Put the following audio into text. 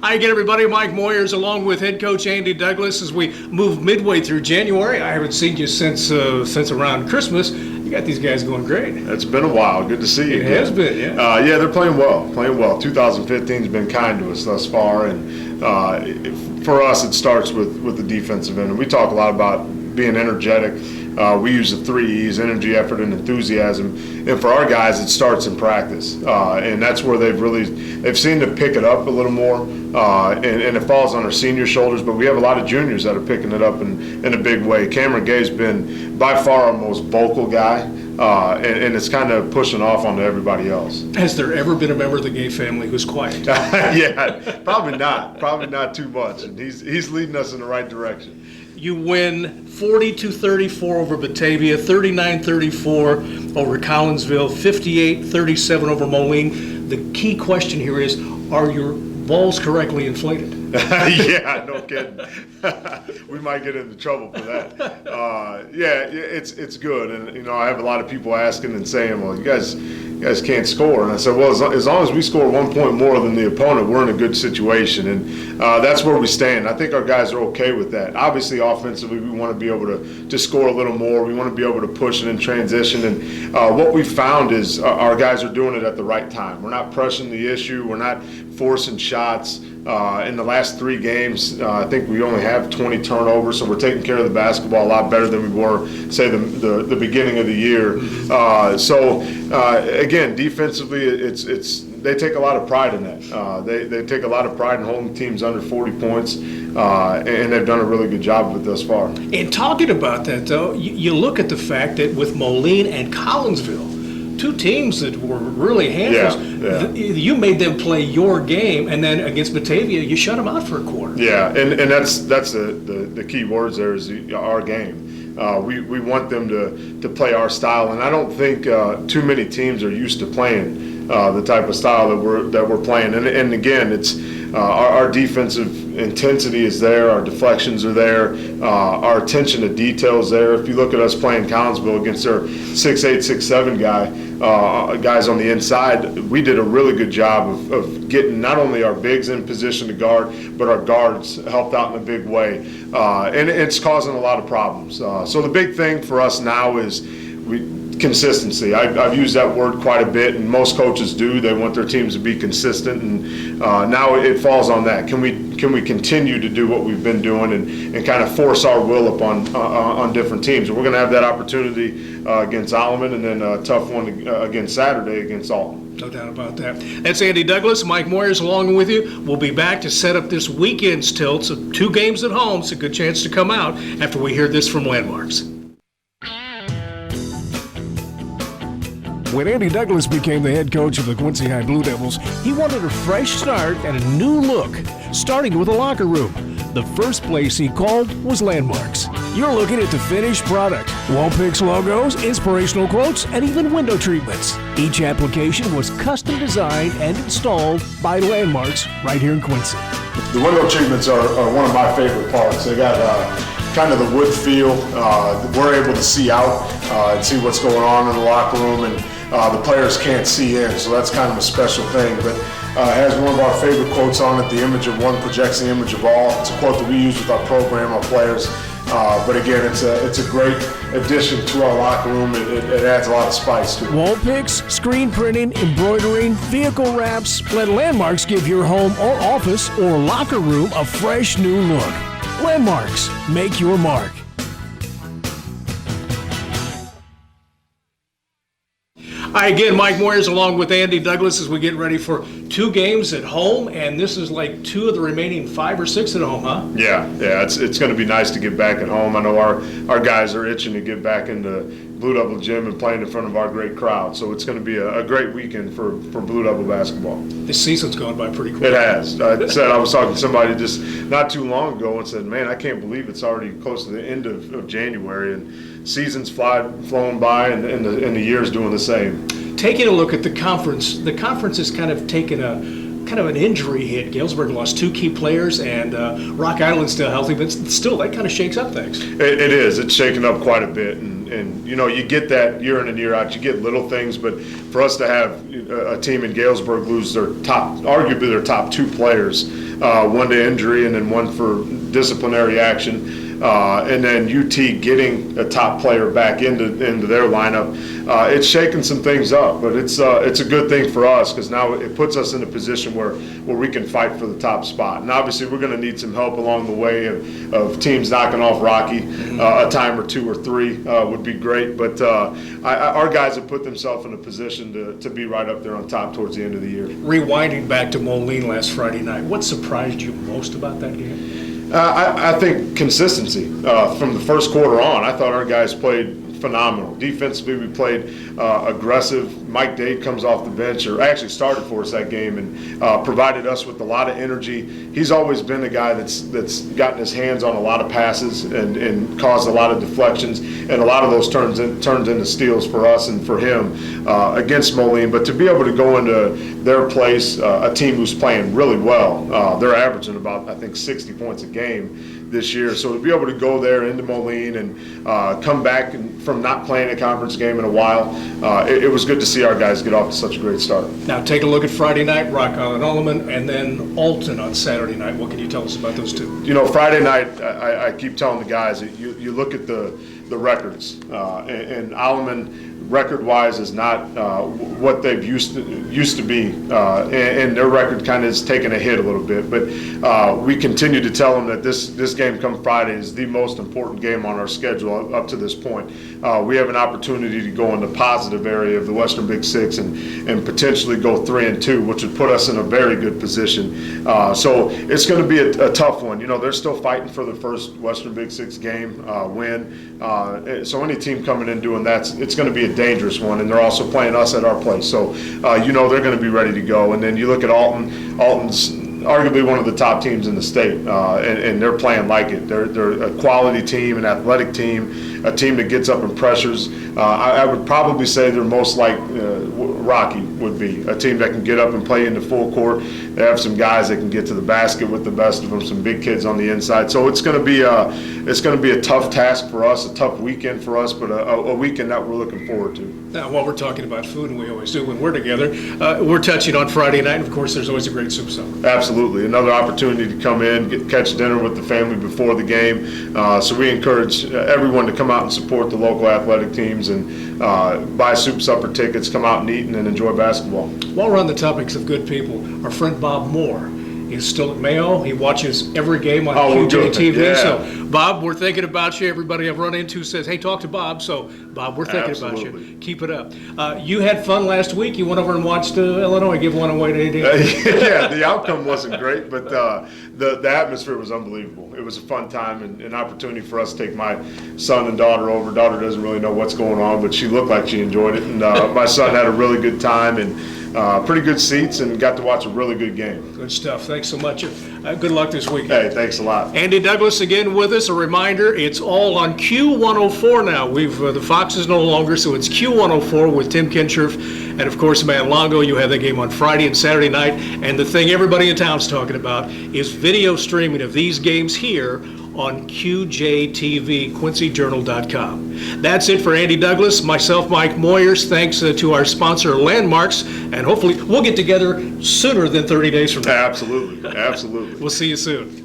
Hi again, everybody. Mike Moyers along with head coach Andy Douglas as we move midway through January. I haven't seen you since around Christmas. You got these guys going great. It's been a while. Good to see you. It has been, yeah. Yeah, they're playing well. 2015's been kind to us thus far, and for us, it starts with the defensive end. And we talk a lot about being energetic. We use the 3 E's: energy, effort, and enthusiasm. And for our guys, it starts in practice, and that's where they've seemed to pick it up a little more. And it falls on our senior shoulders, but we have a lot of juniors that are picking it up in a big way. Cameron Gay's been by far our most vocal guy, and it's kind of pushing off onto everybody else. Has there ever been a member of the Gay family who's quiet? Yeah, probably not too much. And he's leading us in the right direction. You win 42-34 over Batavia, 39-34 over Collinsville, 58-37 over Moline. The key question here is, are your balls correctly inflated? Yeah, no kidding. We might get into trouble for that. Yeah, it's good, and I have a lot of people asking and saying, "Well, you guys can't score." And I said, "Well, as long as we score 1 point more than the opponent, we're in a good situation," and that's where we stand. I think our guys are okay with that. Obviously, offensively, we want to be able to score a little more. We want to be able to push it in transition, and what we found is our guys are doing it at the right time. We're not pressing the issue. We're not forcing shots. In the last 3 games, I think we only have 20 turnovers, so we're taking care of the basketball a lot better than we were, say, the beginning of the year. Again, defensively, they take a lot of pride in that. They take a lot of pride in holding teams under 40 points, and they've done a really good job of it thus far. And talking about that, though, you look at the fact that with Moline and Collinsville, 2 teams that were really handfuls. Yeah. You made them play your game, and then against Batavia, you shut them out for a quarter. Yeah, and that's the key words there is our game. We want them to play our style, and I don't think too many teams are used to playing the type of style that we're playing. And again, it's our defensive intensity is there, our deflections are there, our attention to detail is there. If you look at us playing Collinsville against their 6'8", 6'7" guys on the inside, we did a really good job of getting not only our bigs in position to guard, but our guards helped out in a big way, and it's causing a lot of problems. So the big thing for us now is consistency. I've used that word quite a bit, and most coaches do. They want their teams to be consistent, and now it falls on that. Can we continue to do what we've been doing and kind of force our will upon on different teams? And we're going to have that opportunity against Alleman, and then a tough one against Saturday against Alton. No doubt about that. That's Andy Douglas. Mike Moyers along with you. We'll be back to set up this weekend's tilt. So 2 games at home. It's a good chance to come out after we hear this from Landmarks. When Andy Douglas became the head coach of the Quincy High Blue Devils, he wanted a fresh start and a new look, starting with a locker room. The first place he called was Landmarks. You're looking at the finished product. Wall picks, logos, inspirational quotes, and even window treatments. Each application was custom designed and installed by Landmarks right here in Quincy. The window treatments are one of my favorite parts. They got kind of the wood feel. We're able to see out and see what's going on in the locker room, and the players can't see in, so that's kind of a special thing. But it has one of our favorite quotes on it: "The image of one projects the image of all." It's a quote that we use with our program, our players. But again, it's a great addition to our locker room. It adds a lot of spice to it. Wall picks, screen printing, embroidering, vehicle wraps. Let Landmarks give your home or office or locker room a fresh new look. Landmarks, make your mark. Hi again, Mike Moyers along with Andy Douglas as we get ready for 2 games at home, and this is like 2 of the remaining 5 or 6 at home, huh? Yeah, it's going to be nice to get back at home. I know our guys are itching to get back into Blue Devil Gym and playing in front of our great crowd, so it's going to be a great weekend for Blue Devil basketball. This season's gone by pretty quick. It has. I was talking to somebody just not too long ago and said, "Man, I can't believe it's already close to the end of January," and seasons flown by, and the year's doing the same. Taking a look at the conference has kind of taken an injury hit. Galesburg lost 2 key players, and Rock Island's still healthy, but still that kind of shakes up things. It is. It's shaken up quite a bit, and you get that year in and year out. You get little things, but for us to have a team in Galesburg lose arguably their top 2 players one to injury and then one for disciplinary action. And then UT getting a top player back into their lineup. It's shaking some things up, but it's a good thing for us because now it puts us in a position where we can fight for the top spot. And obviously we're going to need some help along the way of teams knocking off Rocky. A time or 2 or 3 would be great, but our guys have put themselves in a position to be right up there on top towards the end of the year. Rewinding back to Moline last Friday night, what surprised you most about that game? I think consistency from the first quarter on. I thought our guys played phenomenal. Defensively, we played aggressive. Mike Dade comes off the bench, or actually started for us that game, and provided us with a lot of energy. He's always been a guy that's gotten his hands on a lot of passes and caused a lot of deflections, and a lot of those turns into steals for us and for him against Moline. But to be able to go into their place, a team who's playing really well, they're averaging about, I think, 60 points a game this year. So to be able to go there into Moline and come back from not playing a conference game in a while, it was good to see our guys get off to such a great start. Now take a look at Friday night, Rock Island Ulliman, and then Alton on Saturday night. What can you tell us about those two? You know, Friday night, I keep telling the guys that you look at the records, and Alleman record-wise is not what they've used to be, and their record kind of has taken a hit a little bit. But we continue to tell them that this game come Friday is the most important game on our schedule up to this point. We have an opportunity to go in the positive area of the Western Big Six and potentially go 3-2, which would put us in a very good position. So it's going to be a tough one. You know, they're still fighting for the first Western Big Six game win. So any team coming in doing that, it's going to be a dangerous one, and they're also playing us at our place. So you know they're going to be ready to go. And then you look at Alton. Alton's arguably one of the top teams in the state, and they're playing like it. They're a quality team, an athletic team, a team that gets up and pressures. I would probably say they're most like Rocky would be, a team that can get up and play into full court. They have some guys that can get to the basket with the best of them, some big kids on the inside. So it's going to be a tough task for us, a tough weekend for us, but a weekend that we're looking forward to. Now, while we're talking about food, and we always do when we're together, we're touching on Friday night, and of course, there's always a great soup supper. Absolutely. Another opportunity to come in, catch dinner with the family before the game. So we encourage everyone to come out and support the local athletic teams and buy soup supper tickets, come out and eat and enjoy basketball. While we're on the topics of good people, our friend Bob Moore is still at Mayo. He watches every game on QJ TV. Yeah. So, Bob, we're thinking about you. Everybody I've run into says, hey, talk to Bob. So, Bob, we're thinking about you. Keep it up. You had fun last week. You went over and watched Illinois give one away to Indiana. Yeah, the outcome wasn't great, but the atmosphere was unbelievable. It was a fun time and an opportunity for us to take my son and daughter over. Daughter doesn't really know what's going on, but she looked like she enjoyed it. And my son had a really good time and pretty good seats and got to watch a really good game. Good stuff. Thanks so much. Good luck this weekend. Hey, thanks a lot. Andy Douglas again with us. A reminder, it's all on Q104 now. The Fox is no longer, so it's Q104 with Tim Kinshirf and, of course, Matt Longo. You have that game on Friday and Saturday night. And the thing everybody in town's talking about is video streaming of these games here on QJTV, QuincyJournal.com. That's it for Andy Douglas, myself, Mike Moyers. Thanks to our sponsor, Landmarks, and hopefully we'll get together sooner than 30 days from now. Absolutely. Absolutely. We'll see you soon.